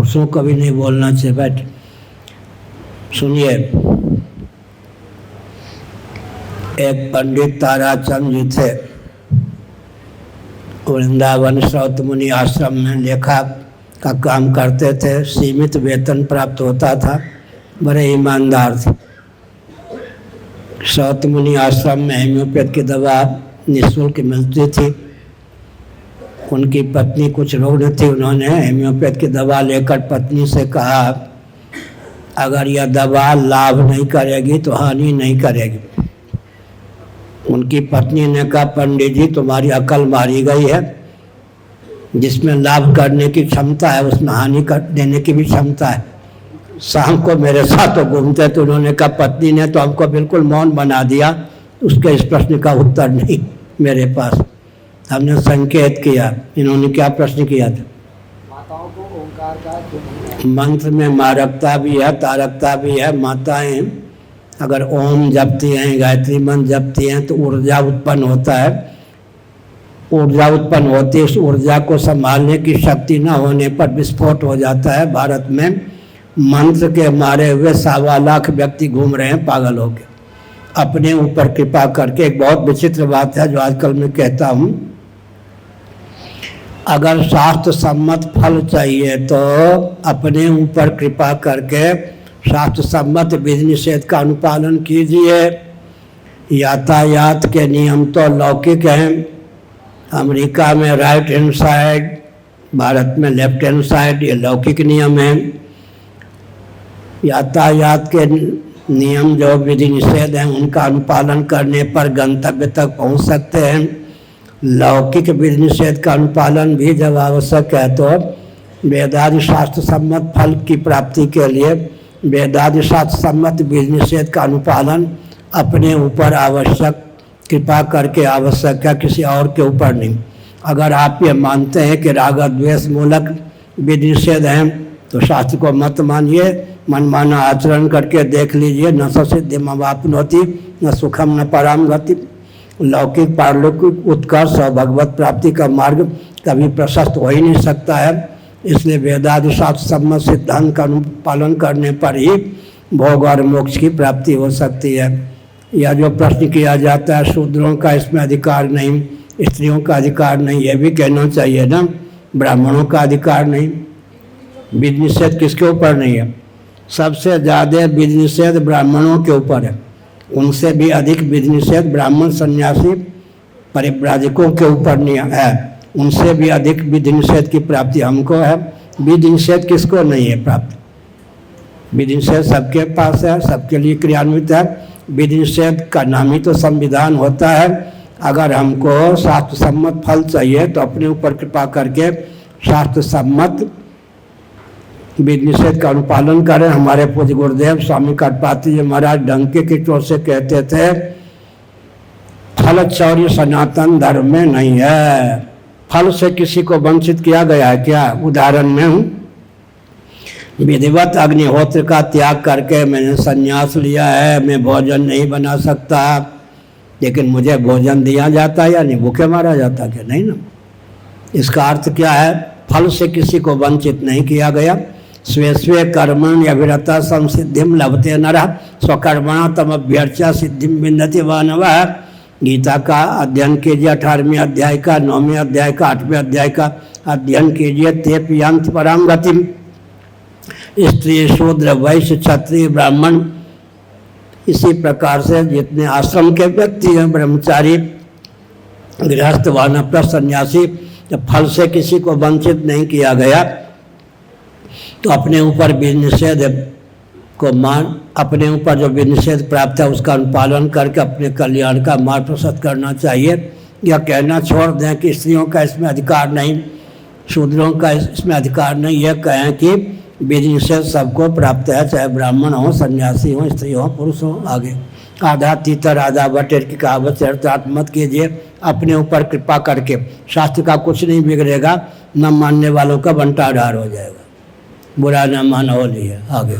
पुरुषों को भी नहीं बोलना चाहिए। बैठ सुनिए, एक पंडित ताराचंद जी थे, वृंदावन श्रौत मुनि आश्रम में लेखा का काम करते थे, सीमित वेतन प्राप्त होता था, बड़े ईमानदार थे। श्रौत मुनि आश्रम में होम्योपैथ की दवा निःशुल्क मिलती थी। उनकी पत्नी कुछ रुग्ण थी, उन्होंने होम्योपैथ की दवा लेकर पत्नी से कहा, अगर यह दवा लाभ नहीं करेगी तो हानि नहीं करेगी। उनकी पत्नी ने कहा, पंडित जी तुम्हारी अकल मारी गई है, जिसमें लाभ करने की क्षमता है उसमें हानि कर देने की भी क्षमता है। शाम को मेरे साथ तो घूमते, तो उन्होंने कहा, पत्नी ने तो हमको बिल्कुल मौन बना दिया, उसके इस प्रश्न का उत्तर नहीं मेरे पास। हमने संकेत किया। इन्होंने क्या प्रश्न किया था? माताओं को ओंकार का मंत्र में मारकता भी है, तारकता भी है। माताएं अगर ओम जपती हैं, गायत्री मंत्र जपती हैं तो ऊर्जा उत्पन्न होता है। ऊर्जा उत्पन्न होती है, उस ऊर्जा को संभालने की शक्ति न होने पर विस्फोट हो जाता है। भारत में मंत्र के मारे हुए 1.25 लाख व्यक्ति घूम रहे हैं पागल होकर, अपने ऊपर कृपा करके। एक बहुत विचित्र बात है जो आजकल मैं कहता हूँ, अगर शास्त्र सम्मत फल चाहिए तो अपने ऊपर कृपा करके शास्त्र सम्मत विधि निषेध का अनुपालन कीजिए। यातायात के नियम तो लौकिक हैं। अमेरिका में राइट हैंड साइड, भारत में लेफ्ट हैंड साइड, ये लौकिक नियम हैं। यातायात के नियम जो विधि निषेध हैं उनका अनुपालन करने पर गंतव्य तक पहुंच सकते हैं। लौकिक विधि निषेध का अनुपालन भी जब आवश्यक है तो वेदादि शास्त्र सम्मत फल की प्राप्ति के लिए वेदादि शास्त्र सम्मत विधि निषेध का अनुपालन अपने ऊपर आवश्यक, कृपा करके आवश्यक है, किसी और के ऊपर नहीं। अगर आप ये मानते हैं कि राग द्वेष मूलक विधि निषेध हैं तो शास्त्र को मत मानिए, मनमाना आचरण करके देख लीजिए। न सिद्धि मवाप्नोति न सुखम न पराम गति। लौकिक पारलौकिक उत्कर्ष और भगवत प्राप्ति का मार्ग कभी प्रशस्त हो ही नहीं सकता है। इसलिए वेदादि शास्त्र सम्मत सिद्धांत का अनुपालन करने पर ही भोग और मोक्ष की प्राप्ति हो सकती है। यह जो प्रश्न किया जाता है शूद्रों का इसमें अधिकार नहीं, स्त्रियों का अधिकार नहीं, यह भी कहना चाहिए ना, ब्राह्मणों का अधिकार नहीं। विधि निषेध किसके ऊपर नहीं है? सबसे ज़्यादा विधि निषेध ब्राह्मणों के ऊपर है। उनसे भी अधिक विधि निषेध ब्राह्मण सन्यासी परिव्राजकों के ऊपर नहीं है। उनसे भी अधिक विधि निषेध की प्राप्ति हमको है। विधि निषेध किसको नहीं है प्राप्त? विधि निषेध सबके पास है, सबके लिए क्रियान्वित है। विधि निषेध का नाम ही तो संविधान होता है। अगर हमको शास्त्र सम्मत फल चाहिए तो अपने ऊपर कृपा करके शास्त्र सम्मत विधि निषेध का अनुपालन करें। हमारे पूज्य गुरुदेव स्वामी कटपात्री जी महाराज डंके की चोट से कहते थे, फल चौर्य सनातन धर्म में नहीं है। फल से किसी को वंचित किया गया है क्या? उदाहरण में हूँ, विधिवत अग्निहोत्र का त्याग करके मैंने संन्यास लिया है, मैं भोजन नहीं बना सकता, लेकिन मुझे भोजन दिया जाता है या नहीं, भूखे मारा जाता क्या? नहीं ना। इसका अर्थ क्या है? फल से किसी को वंचित नहीं किया गया। स्वे स्वे कर्मण अभिरता संसिद्धिम लभते नरः स्वकर्मणा तम अभ्यर्चा सिद्धिम विन्दति मानवः। गीता का अध्ययन कीजिए, 18वें अध्याय का, 9वें अध्याय का, 8वें अध्याय का अध्ययन कीजिए। ते पियांत पराम गतिम। स्त्री शूद्र वैश्य क्षत्रिय ब्राह्मण, इसी प्रकार से जितने आश्रम के व्यक्ति हैं, ब्रह्मचारी गृहस्थ वानप्रस्थ सन्यासी, जब फल से किसी को वंचित नहीं किया गया तो अपने ऊपर विधि निषेध को अपने ऊपर जो विधि निषेध प्राप्त है उसका अनुपालन करके अपने कल्याण का मार्ग प्रशस्त करना चाहिए। यह कहना छोड़ दें कि स्त्रियों का इसमें अधिकार नहीं, शूद्रों का इसमें अधिकार नहीं। यह कहें कि विधि निषेध सबको प्राप्त है, चाहे ब्राह्मण हो, सन्यासी हो, स्त्री हो, पुरुष हो। आगे आधा तीतर आधा बटेर की कहावत चरितार्थ मत कीजिए। अपने ऊपर कृपा करके शास्त्र का कुछ नहीं बिगड़ेगा, न मानने वालों का बंटाढार हो जाएगा। बुरा न मानो, होली है। आगे